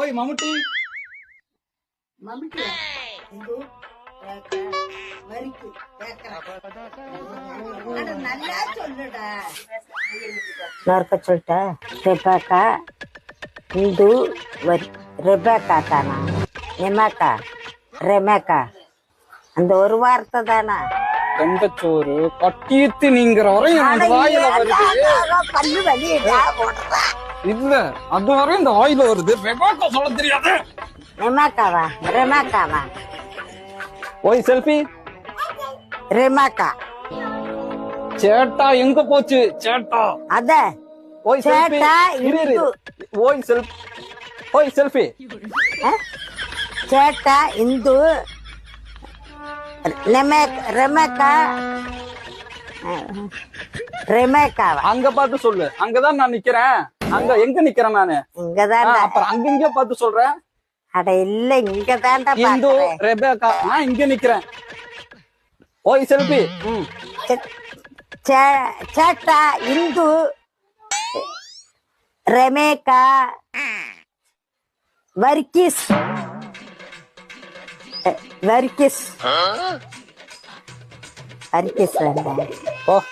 ஓய் மம்முட்டி. மம்முட்டி நல்லா சொல்லுடா. நொறுக்க சொல்லிட்ட. ரெபேக்கா இந்து ரெபேக்கா தானா? நிமாக்கா ரெமேக்கா அந்த ஒரு வார்த்தை தானா? தங்கச்சோறு கட்டியத்து நீங்கிற வரையும் அந்த வாயில வருது. பல்லு வலி இல்ல அது வரையும் இந்த வாயில வருது. ரெபேக்கா சொல்ல தெரியாது. ரெமாக்காவா? ரெமாக்காவா? ஓய் செல்ஃபி. ரெமாக்கா சேட்டா எங்க போச்சு? சேட்டா அத ஓய் செல்ஃபி. ஓய் செல்ஃபி. ஓய் செல்ஃபி. சேட்டா இந்து ரெமேக்கா ரெமேக்காவா? அங்க பார்த்து சொல்லு. அங்கதான் நான் நிக்கிறேன். அங்க எங்க நிக்கிறேன் நானு? இங்கதான். அப்புறம் அங்க இங்க பார்த்து சொல்றேன். அட இல்ல இங்கதான்டா. இந்து ரெபேக்கா நான் இங்க நிக்கிறேன். ஓய் செல்ஃபி. சேட்டா இந்து ரெமேக்கா வர்கீஸ் வர்கீஸ் வர்கீஸ். ஓ